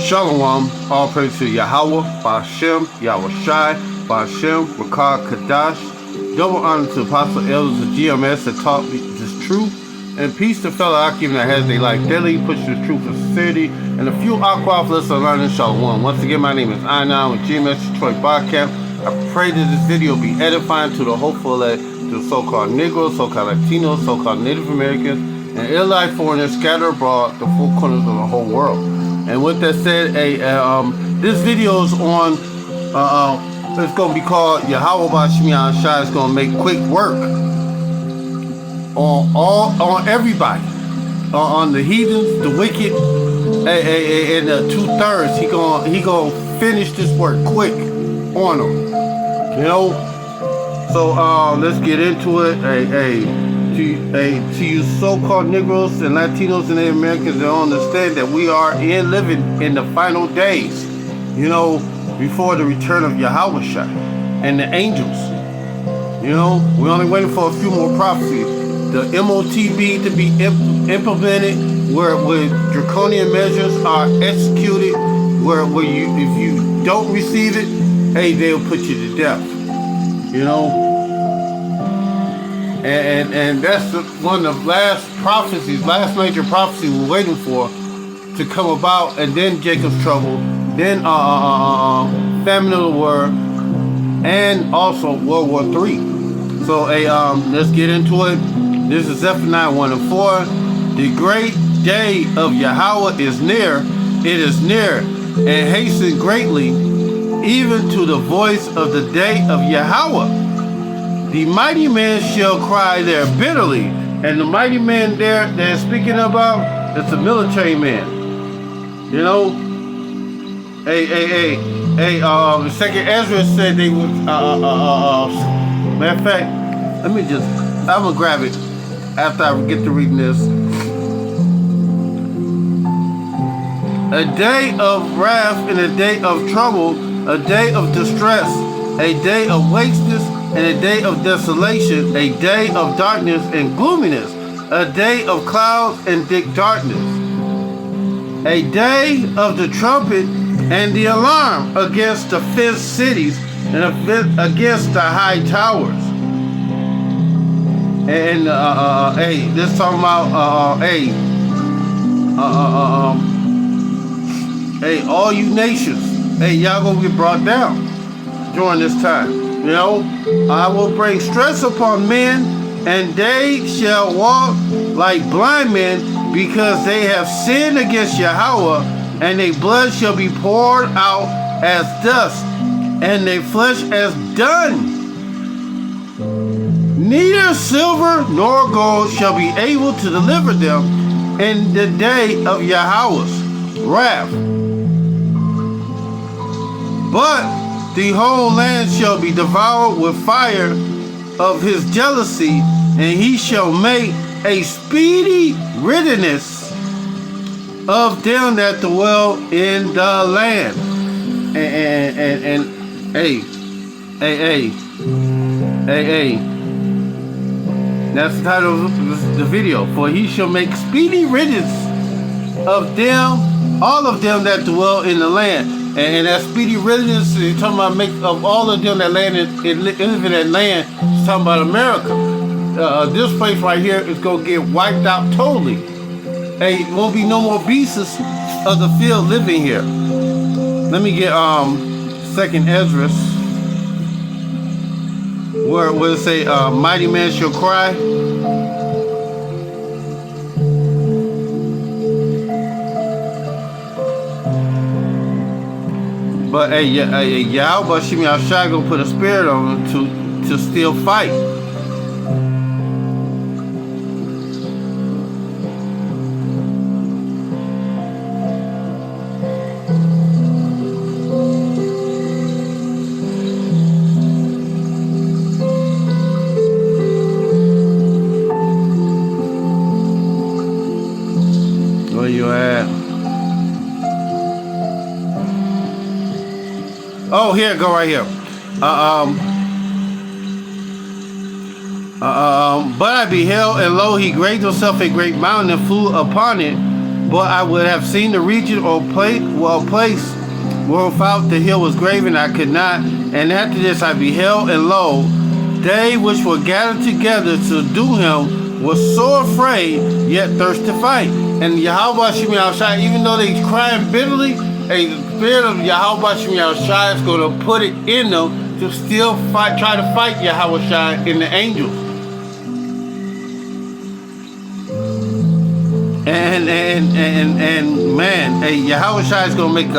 Shalom, all praise to Yahweh, Ba'ashem, Yahweh Shai, Ba'ashem, Rakah Kadash. Double honor to Apostle Elders of GMS that taught me this truth. And peace to fellow Akim that has their life daily, push this truth for sincerity. And a few Aquaf lists are learning Shalom. Once again, my name is Inon with GMS Detroit Barcamp. I pray that this video be edifying to the hopeful that to so-called Negroes, so-called Latinos, so-called Native Americans, and ill-like foreigners scattered abroad the four corners of the whole world. And with that said, this video is on, it's going to be called Yahweh Ba'ashem Shai. It's going to make quick work on everybody, on the heathens, the wicked, and the 2/3. He gonna finish this work quick on them, you know. So let's get into it. To you so-called Negroes and Latinos and Native Americans that understand that we are living in the final days, you know, before the return of Yahweh Shai and the angels. You know, we're only waiting for a few more prophecies. The MOTB to be implemented, where draconian measures are executed, where you, if you don't receive it, hey, they'll put you to death. You know. And that's one of the last major prophecies we're waiting for to come about, and then Jacob's trouble, then famine of the world, and also World War III. So let's get into it. This is Zephaniah 1 and 4. The great day of Yahweh is near. It is near and hasten greatly, even to the voice of the day of Yahweh. The mighty man shall cry there bitterly. And the mighty man there they're speaking about, it's a military man. You know? The second Ezra said they was, matter of fact, I'm gonna grab it after I get to reading this. A day of wrath and a day of trouble, a day of distress, a day of wasteness, and a day of desolation, a day of darkness and gloominess, a day of clouds and thick darkness, a day of the trumpet and the alarm against the fenced cities and against the high towers. And this talking about all you nations, y'all gonna get brought down during this time. You know, I will bring stress upon men, and they shall walk like blind men, because they have sinned against Yahweh, and their blood shall be poured out as dust, and their flesh as dung. Neither silver nor gold shall be able to deliver them in the day of Yahweh's wrath. But the whole land shall be devoured with fire of his jealousy, and he shall make a speedy riddance of them that dwell in the land. That's the title of the video. For he shall make speedy riddance of them, all of them that dwell in the land. And that speedy riddance, you're talking about make of all of them that live in that land. It's talking about America. This place right here is gonna get wiped out totally. Hey, won't be no more beasts of the field living here. Let me get second Ezra, where it say mighty man shall cry. But Yahweh Ba'ashem Shai gonna put a spirit on them to still fight. Where you at? Oh, here, go right here. But I beheld, and lo, he grazed himself a great mountain and flew upon it. but I would have seen the region or place whereabout the hill was graven, I could not. And after this I beheld, and lo, they which were gathered together to do him were so afraid, yet thirst to fight. And Yahweh Shemi Al-Shai, even though they crying bitterly, the spirit of Yahweh Shemi Al-Shai is going to put it in them to still fight, try to fight Yahweh Shai and the angels. And man, Yahweh Shai is gonna make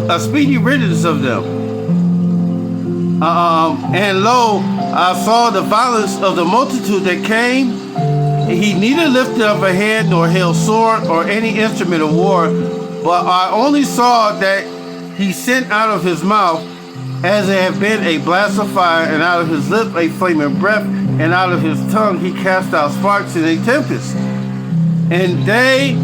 a speedy riddance of them. And lo, I saw the violence of the multitude that came. He neither lifted up a hand nor held sword or any instrument of war, but I only saw that he sent out of his mouth as it had been a blast of fire, and out of his lip a flaming breath, and out of his tongue he cast out sparks in a tempest. And they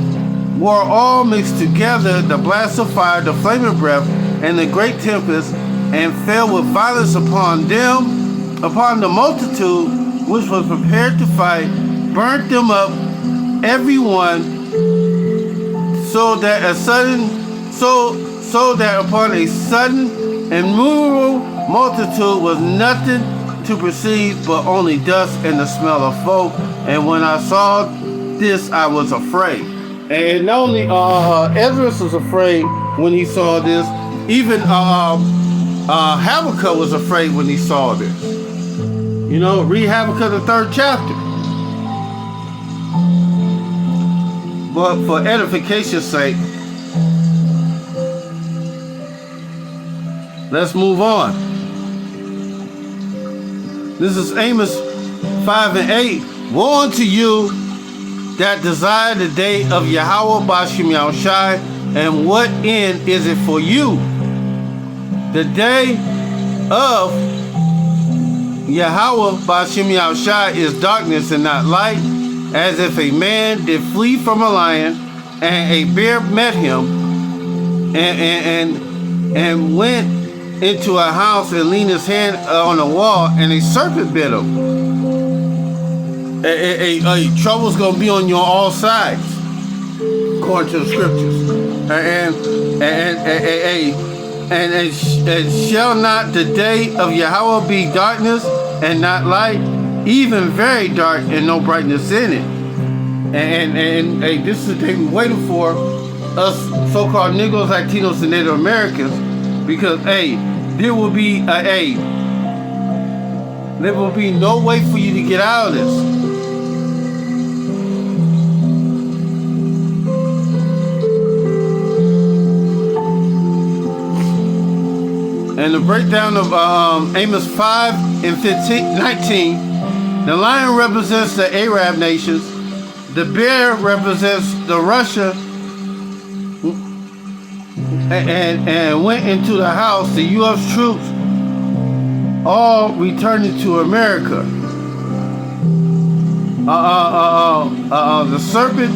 were all mixed together, the blast of fire, the flaming breath, and the great tempest, and fell with violence upon them, upon the multitude which was prepared to fight, burnt them up, every one, so that upon a sudden innumerable multitude was nothing to perceive but only dust and the smell of smoke. And when I saw this, I was afraid. And not only Ezra was afraid when he saw this, even Habakkuk was afraid when he saw this. You know, read Habakkuk the 3rd chapter. But for edification's sake, let's move on. This is Amos 5 and 8. Woe unto you that desire the day of Yahweh Bashim Yahushai, and what end is it for you? The day of Yahweh Bashim Yahushai is darkness and not light, as if a man did flee from a lion, and a bear met him, and went into a house and leaned his hand on a wall, and a serpent bit him. Trouble's gonna be on your all sides, according to the scriptures. And shall not the day of Yahweh be darkness and not light, even very dark and no brightness in it? And this is the day we're waiting for, us so-called Negroes, Latinos, and Native Americans, because there will be no way for you to get out of this. And the breakdown of Amos 5 and 19, the lion represents the Arab nations, the bear represents the Russia, and went into the house, the U.S. troops all returning to America. The serpent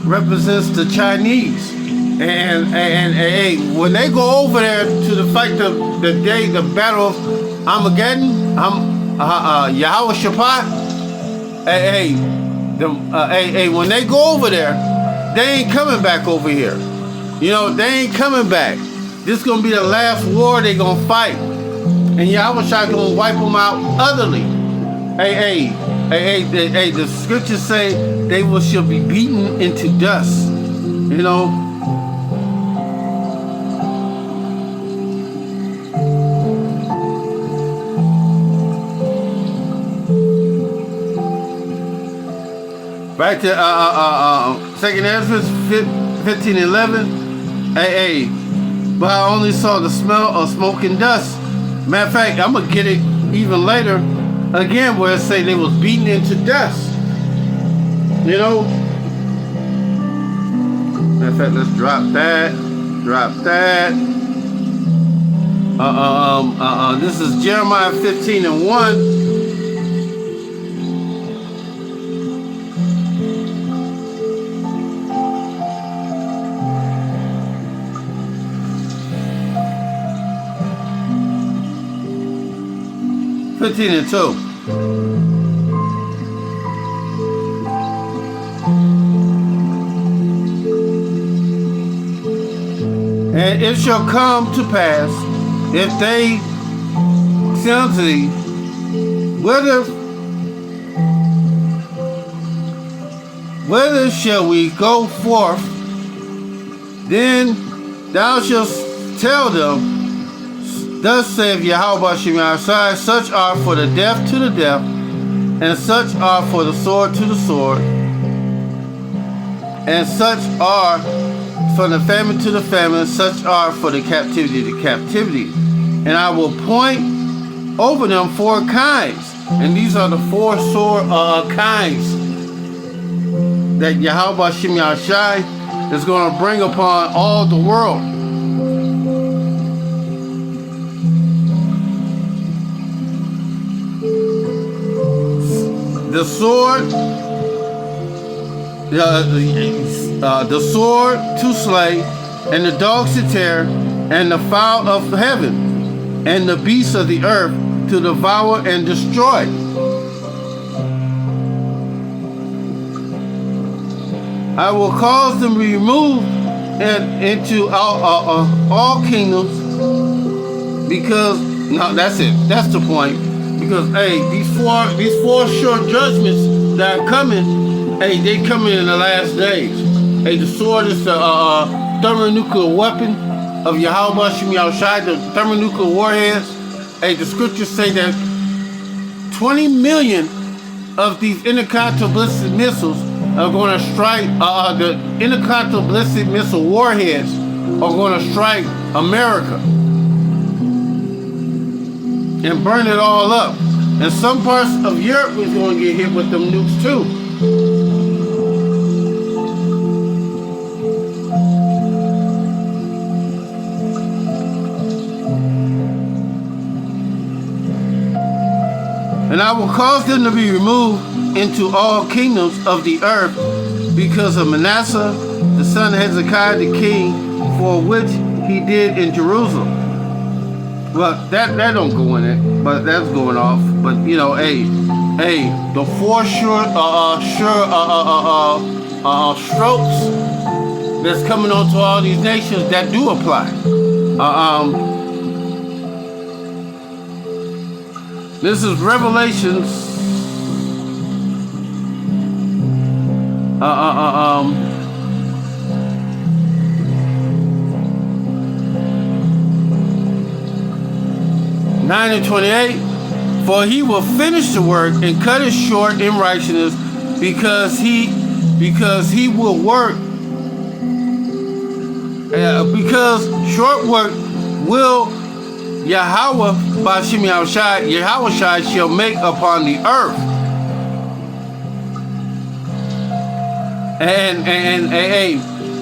represents the Chinese. And when they go over there to the fight the battle of Armageddon, Yahweh Shabbat, when they go over there, they ain't coming back over here. You know, they ain't coming back. This is going to be the last war they going to fight. And Yahweh Shai going to wipe them out utterly. The scriptures say they shall be beaten into dust. You know, back to 2nd Ezra 15:11. But I only saw the smell of smoke and dust. Matter of fact, I'm gonna get it even later again, where it say they was beaten into dust. You know. Matter of fact, let's drop that. This is Jeremiah 15:1. And it shall come to pass, if they say unto thee, whither shall we go forth? Then thou shalt tell them, thus saith Yahweh Shem Yahshai, such are for the deaf to the deaf, and such are for the sword to the sword, and such are from the famine to the famine, such are for the captivity to captivity. And I will point over them 4 kinds. And these are the 4 sore kinds that Yahweh Shem Yahshai is going to bring upon all the world. The sword, the sword to slay, and the dogs to tear, and the fowl of heaven, and the beasts of the earth to devour and destroy. I will cause them to be removed into all kingdoms, because no, that's it. That's the point. Because hey, these four short judgments that are coming, hey, they coming in the last days. Hey, the sword is the thermonuclear weapon of Yahweh Shem Yahshai, the thermonuclear warheads. Hey, the scriptures say that 20 million of these intercontinental ballistic missiles are going to strike, the intercontinental ballistic missile warheads are going to strike America and burn it all up. And some parts of Europe is going to get hit with them nukes too. And I will cause them to be removed into all kingdoms of the earth because of Manasseh, the son of Hezekiah the king, for which he did in Jerusalem. Well, that don't go in it, but that's going off. But you know, hey, the 4 strokes that's coming onto all these nations that do apply. This is Revelations. 9:28. For he will finish the work and cut it short in righteousness, because he will work. Because short work will Yahweh B'Shem Yahweh shall make upon the earth. And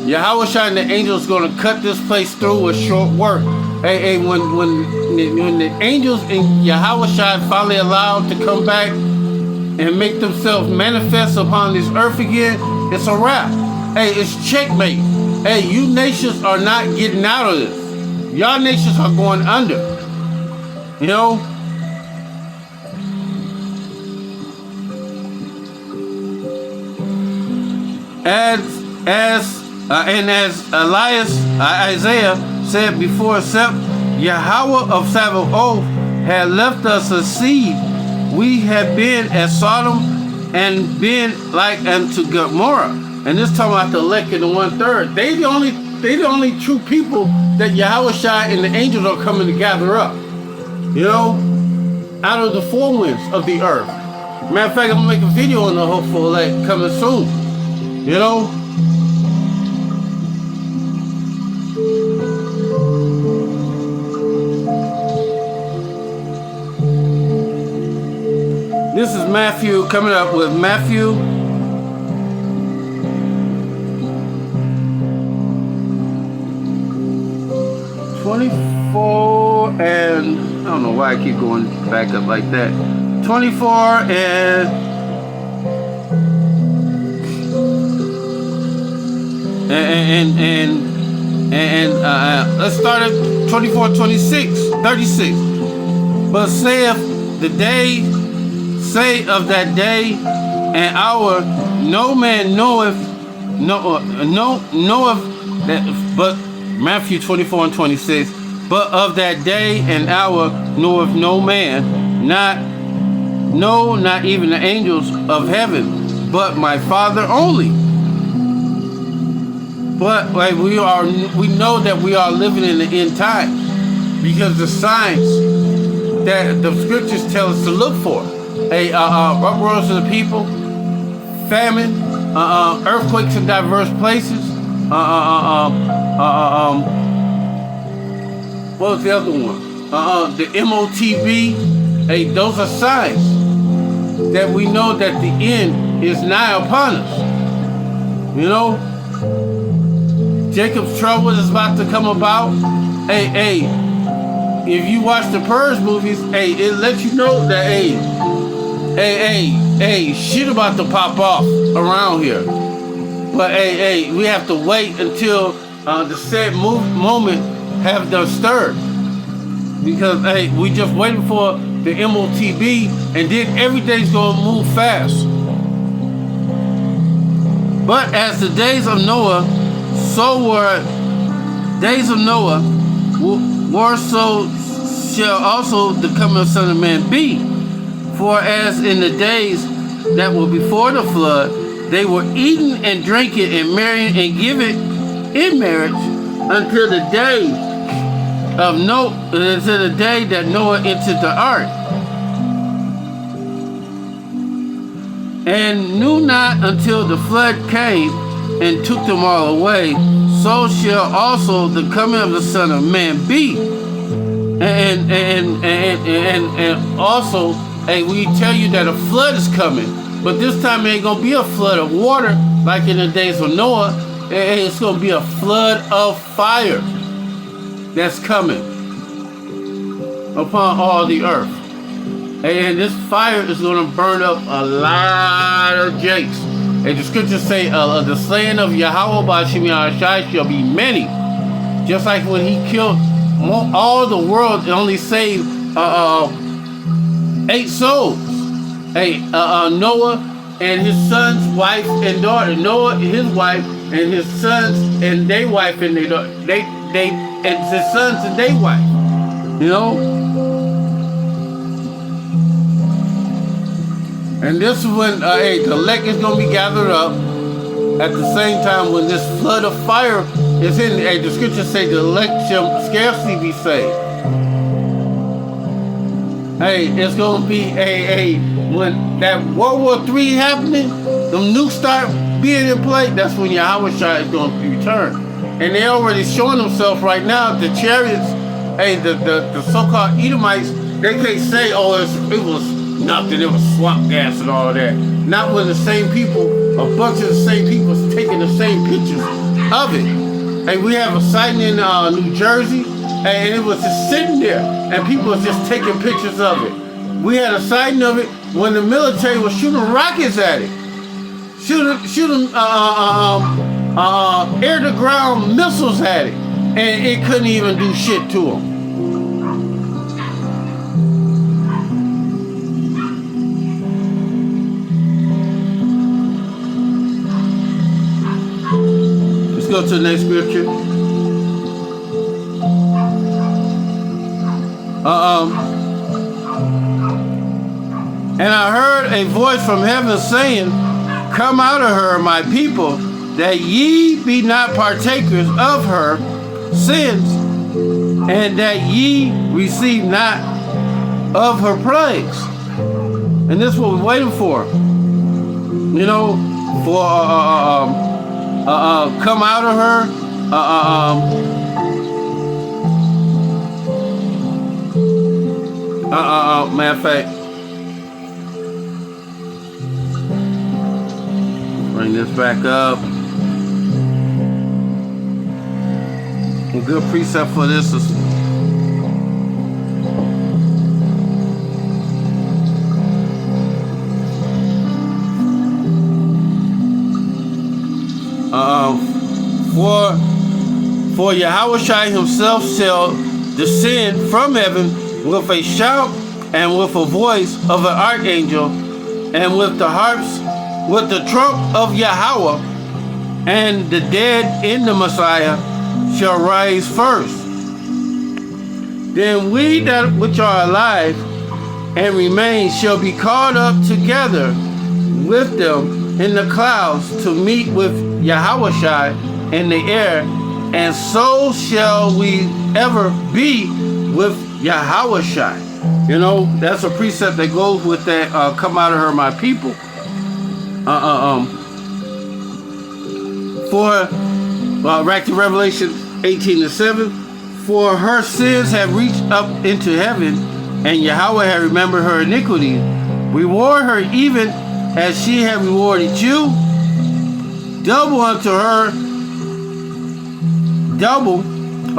Yahweh and the angels going to cut this place through with short work. When the angels and Yahweh finally allowed to come back and make themselves manifest upon this earth again, it's a wrap. Hey, it's checkmate. Hey, you nations are not getting out of this. Y'all nations are going under. You know? As Isaiah said before, except Yahweh of Sabaoth had left us a seed, we have been as Sodom and been like unto Gomorrah. And this time about the elect and the 1/3. They the only true people that Yahweh and the angels are coming to gather up. You know, out of the 4 winds of the earth. Matter of fact, I'm gonna make a video on the hopeful elect coming soon. You know? This is Matthew coming up with Matthew 24 and I don't know why I keep going back up like that. 24 and let's start at 24, 26, 36. But saith the day, say of that day and hour, no man knoweth, knoweth that, but Matthew 24 and 26. But of that day and hour knoweth no man, not even the angels of heaven, but my Father only. But we know that we are living in the end times because the signs that the scriptures tell us to look for: uproars of the people, famine, earthquakes in diverse places. What was the other one? The MOTB. Hey, those are signs that we know that the end is nigh upon us. You know, Jacob's trouble is about to come about. Hey, if you watch the Purge movies, hey, it lets you know that shit about to pop off around here. But we have to wait until the said moment have done stirred, because we just waiting for the MOTB, and then everything's gonna move fast. But as the days of Noah, so were days of Noah, so shall also the coming of the Son of Man be. For as in the days that were before the flood, they were eating and drinking and marrying and giving in marriage until the day that Noah entered the ark, and knew not until the flood came and took them all away. So shall also the coming of the Son of Man be. And also, we tell you that a flood is coming, but this time it ain't gonna be a flood of water like in the days of Noah. It's gonna be a flood of fire that's coming upon all the earth. And this fire is going to burn up a lot of jakes. And the scriptures say the slaying of Yahweh by Shem Yahushai shall be many. Just like when he killed all the world and only saved 8 souls. Noah and his son's wife and daughter. Noah, his wife, and his sons and their wife and their daughter. And his sons and their wife. You know? And this is when the elect is going to be gathered up at the same time when this flood of fire is in. The scriptures say the elect shall scarcely be saved. It's going to be when that World War III happening, them nukes start being in play, that's when Yahushua is going to return. And they're already showing themselves right now. The chariots, the so-called Edomites, they can't say, it was nothing, it was swamp gas and all that. Not when the same people, a bunch of the same people is taking the same pictures of it. We have a sighting in New Jersey, and it was just sitting there, and people was just taking pictures of it. We had a sighting of it when the military was shooting rockets at it. Shooting air-to-ground missiles at it, and it couldn't even do shit to them. Let's go to the next scripture. And I heard a voice from heaven saying, "Come out of her, my people, that ye be not partakers of her sins, and that ye receive not of her plagues." And this is what we're waiting for. You know, for come out of her. Matter of fact, bring this back up. A good precept for this is for Yahushua himself shall descend from heaven with a shout and with a voice of an archangel and with the harps, with the trump of Yahweh, and the dead in the Messiah shall rise first. Then we that which are alive and remain shall be caught up together with them in the clouds to meet with Yahushua in the air, and so shall we ever be with Yahushua. You know, that's a precept that goes with that, come out of her, my people. Back to Revelation 18:7. For her sins have reached up into heaven, and Yahweh had remembered her iniquity. Reward her even as she had rewarded you. Double unto her, double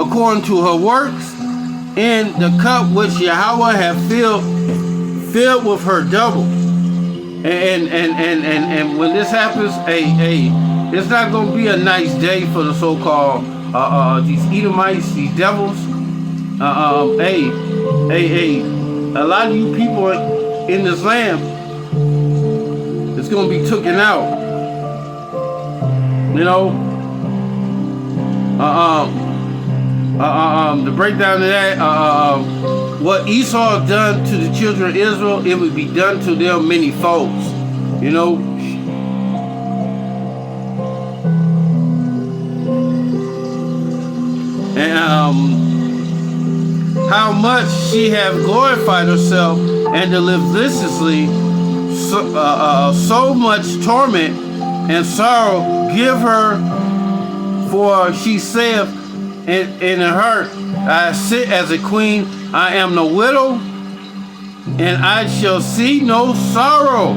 according to her works, in the cup which Yahweh had filled with her double. And when this happens, it's not going to be a nice day for the so-called these Edomites, these devils. A lot of you people in this land, it's going to be taken out. You know, the breakdown of that, what Esau done to the children of Israel, it would be done to them many folds. You know, and how much she have glorified herself and to live deliciously, so much torment and sorrow give her, for she saith in her heart, I sit as a queen, I am no widow, and I shall see no sorrow.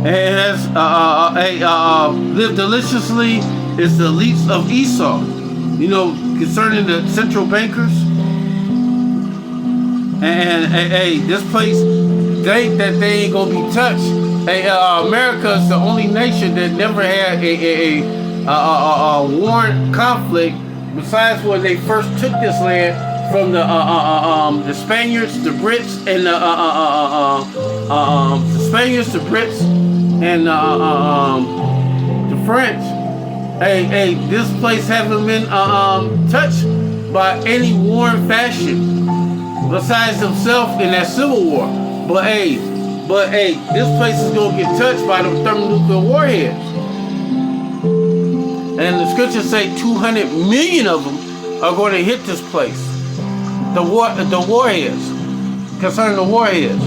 And as live deliciously is the least of Esau. You know, concerning the central bankers. And this place, think that they ain't gonna be touched. America is the only nation that never had a warring conflict, besides when they first took this land from the Spaniards, the Brits, and the Spaniards, the Brits, and the French. This place hasn't been touched by any warring fashion besides himself in that civil war. But this place is gonna get touched by the thermonuclear warheads. And the scriptures say 200 million of them are going to hit this place. The warheads, concerning the warheads.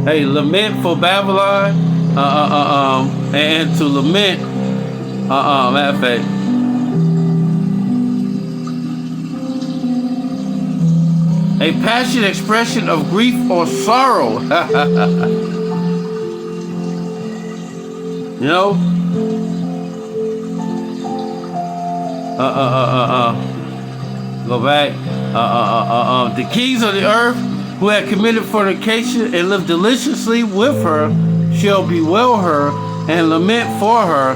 Lament for Babylon, and to lament, matter of fact, a passionate expression of grief or sorrow. You know? Go back. The kings of the earth who had committed fornication and lived deliciously with her shall bewail her and lament for her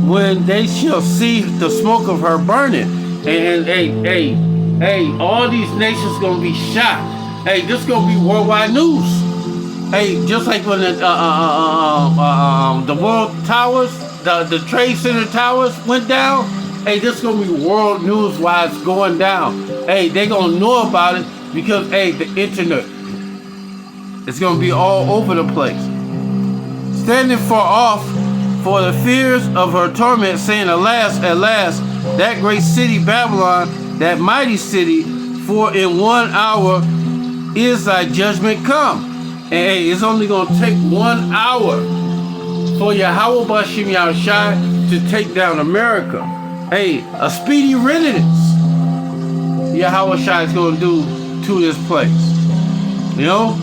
when they shall see the smoke of her burning. And all these nations gonna be shocked. This gonna be worldwide news. Just like when the world towers, the Trade Center towers went down. This gonna be world news while it's going down. They gonna know about it because the internet. It's gonna be all over the place. Standing far off for the fears of her torment, saying, Alas, alas, that great city Babylon, that mighty city, for in 1 hour is thy judgment come. And it's only going to take 1 hour for Yahweh Bashim Yahushua to take down America. A speedy riddance Yahushua is going to do to this place. You know?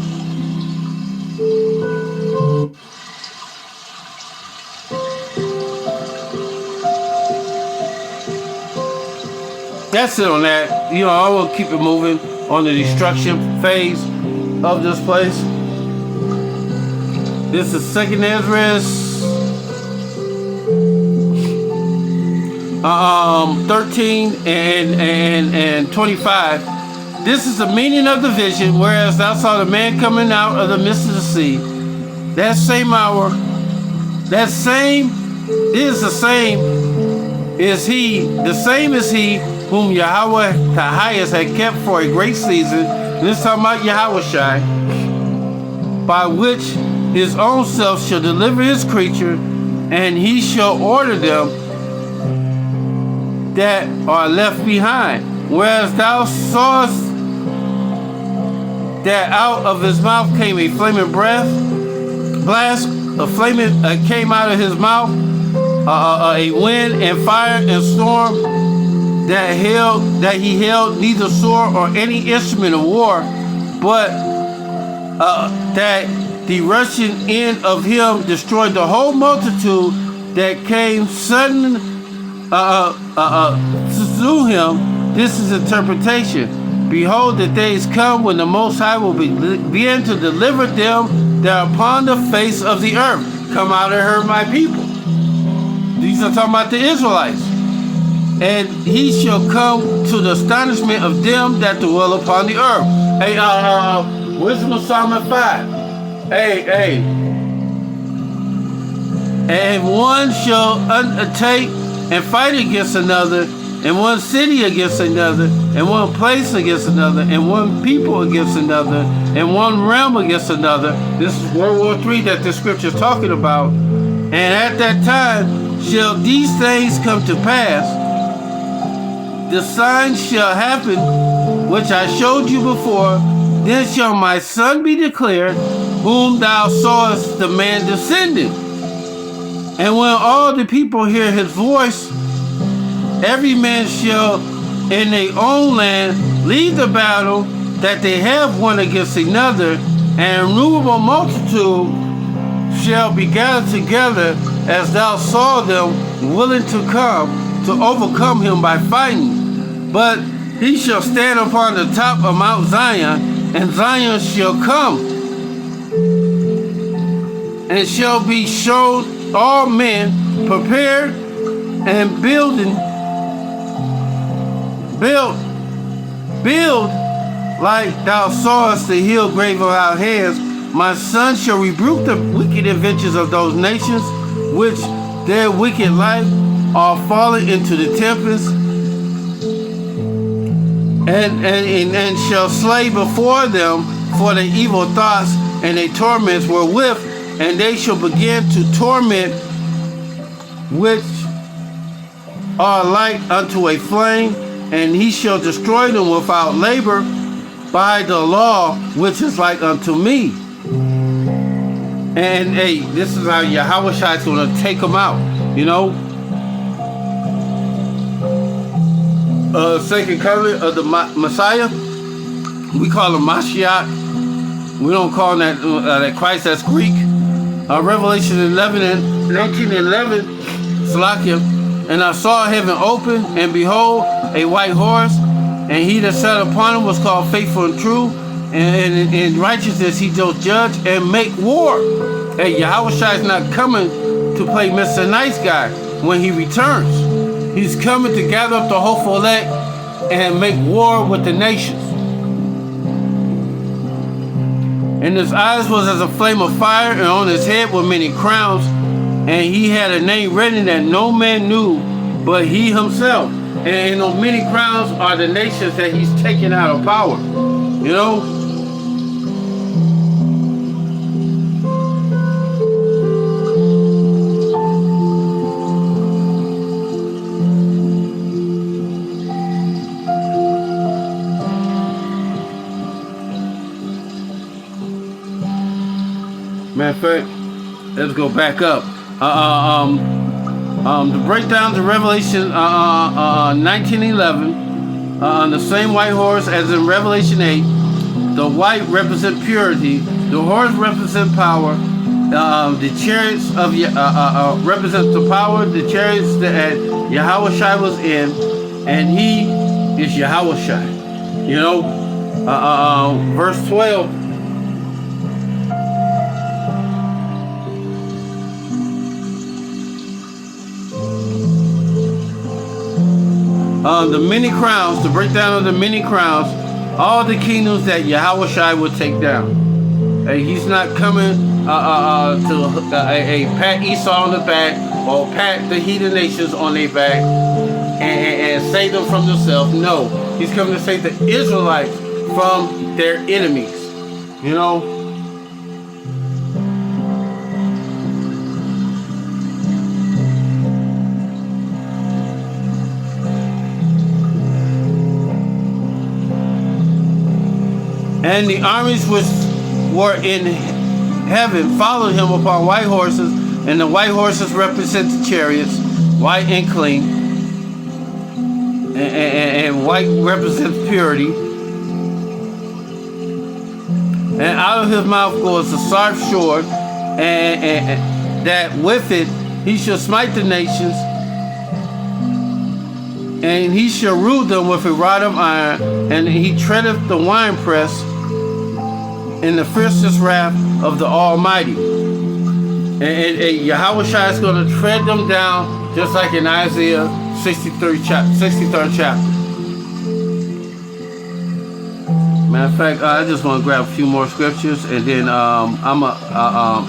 That's it on that. You know, I will keep it moving on the destruction phase of this place. This is 2nd Ezra 13 and 25. This is the meaning of the vision, whereas thou saw the man coming out of the midst of the sea. That same hour That same is the same is he, the same is he whom Yahweh the highest had kept for a great season. This talking about Yahweh Shai, by which his own self shall deliver his creature, and he shall order them that are left behind. Whereas thou sawest that out of his mouth came a flaming blast, a flaming came out of his mouth, a wind and fire and storm, that he held neither sword or any instrument of war, but that the rushing in of him destroyed the whole multitude that came sudden to him. This is interpretation. Behold, the days come when the Most High will begin to deliver them that are upon the face of the earth. Come out and hurt my people. These are talking about the Israelites. And he shall come to the astonishment of them that dwell upon the earth. Hey, Wisdom of Psalm 5. Hey. And one shall undertake and fight against another, and one city against another, and one place against another, and one people against another, and one realm against another. This is World War III that the scripture is talking about. And at that time shall these things come to pass. The sign shall happen, which I showed you before. Then shall my son be declared, whom thou sawest the man descending. And when all the people hear his voice, every man shall in their own land leave the battle that they have one against another, and innumerable multitude shall be gathered together, as thou saw them willing to come to overcome him by fighting. But he shall stand upon the top of Mount Zion, and Zion shall come, and shall be shown all men prepared and build like thou sawest the hill grave of our hands. My son shall rebuke the wicked inventions of those nations, which their wicked life are fallen into the tempest, and shall slay before them for their evil thoughts and their torments wherewith, and they shall begin to torment, which are like unto a flame, and he shall destroy them without labor by the law, which is like unto me. And hey, this is how Yahweh Shai is going to take them out, you know. Second covenant of the Messiah, we call him Mashiach. We don't call him that Christ, that's Greek. Revelation 11 and 19:11, Salakia. And I saw heaven open, and behold, a white horse, and he that sat upon him was called Faithful and True, and in righteousness he doth judge and make war. Hey, Yahweh Shai is not coming to play Mr. Nice Guy when he returns. He's coming to gather up the hopeful elect and make war with the nations. And his eyes was as a flame of fire, and on his head were many crowns, and he had a name written that no man knew but he himself. And those many crowns are the nations that he's taken out of power. You know? Matter of fact, let's go back up. The breakdown to Revelation 19:11, the same white horse as in Revelation 8. The white represent purity. The horse represent power. The chariots of represent the power. The chariots that Yahweh Shai was in, and he is Yahweh Shai. You know, verse 12. The many crowns, the breakdown of the many crowns, all the kingdoms that Yahweh Shai would take down. He's not coming to pat Esau on the back or pat the heathen nations on their back and save them from themselves. No, he's coming to save the Israelites from their enemies. You know? And the armies which were in heaven followed him upon white horses, and the white horses represent the chariots, white and clean, and white represents purity. And out of his mouth goes a sharp sword, and that with it he shall smite the nations, and he shall rule them with a rod of iron, and he treadeth the winepress in the fiercest wrath of the Almighty. And Yahushua is going to tread them down, just like in Isaiah 63rd chapter. Matter of fact, I just want to grab a few more scriptures, and then I'm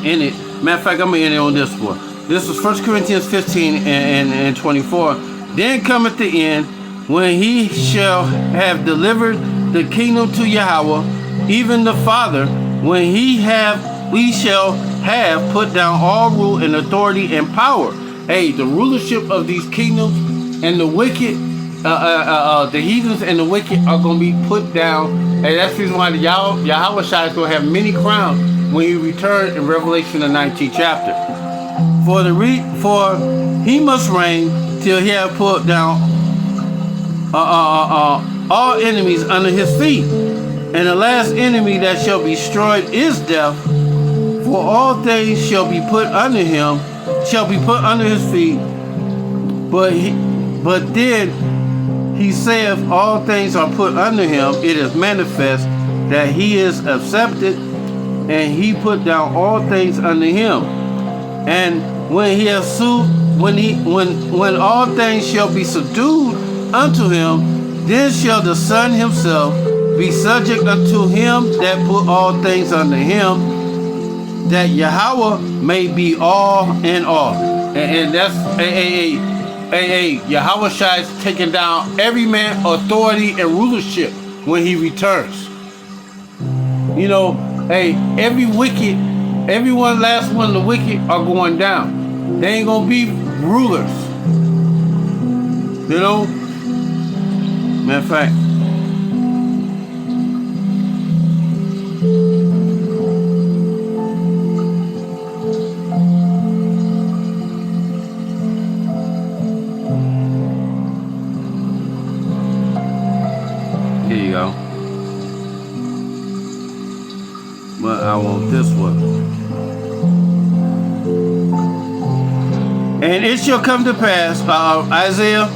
in it. Matter of fact, I'm going to end it on this one. This is 1 Corinthians 15 and 24. Then cometh the end, when he shall have delivered the kingdom to Yahweh, even the Father, when we shall have put down all rule and authority and power. Hey, the rulership of these kingdoms and the wicked, the heathens and the wicked are going to be put down. Hey, that's the reason why the Yahweh Shai is going to have many crowns when he returns in Revelation the 19th chapter. For he must reign till he have put down all enemies under his feet. And the last enemy that shall be destroyed is death, for all things shall be put under his feet. But then he saith, all things are put under him. It is manifest that he is accepted, and he put down all things under him. And when he has when all things shall be subdued unto him, then shall the Son himself be subject unto him that put all things under him, that Yahweh may be all in all. And that's Yahweh Shai is taking down every man authority and rulership when he returns. You know, every last one of the wicked are going down. They ain't gonna be rulers. You know? Matter of fact, here you go. But I want this one. And it shall come to pass, Isaiah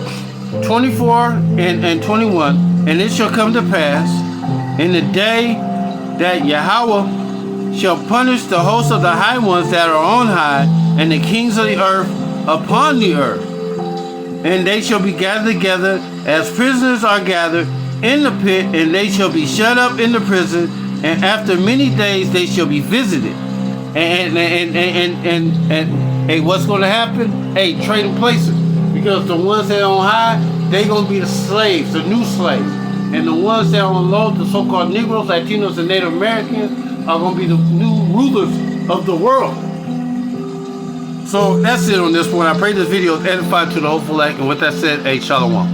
24 and 21, and it shall come to pass in the day that Yahweh shall punish the hosts of the high ones that are on high, and the kings of the earth upon the earth. And they shall be gathered together as prisoners are gathered in the pit, and they shall be shut up in the prison, and after many days they shall be visited. And what's going to happen? Trading places. Because the ones that are on high, they're going to be the slaves, the new slaves. And the ones that are on low, the so-called Negroes, Latinos, and Native Americans, are going to be the new rulers of the world. So that's it on this one. I pray this video is edifying to the hopeful elect. And with that said, Shalom.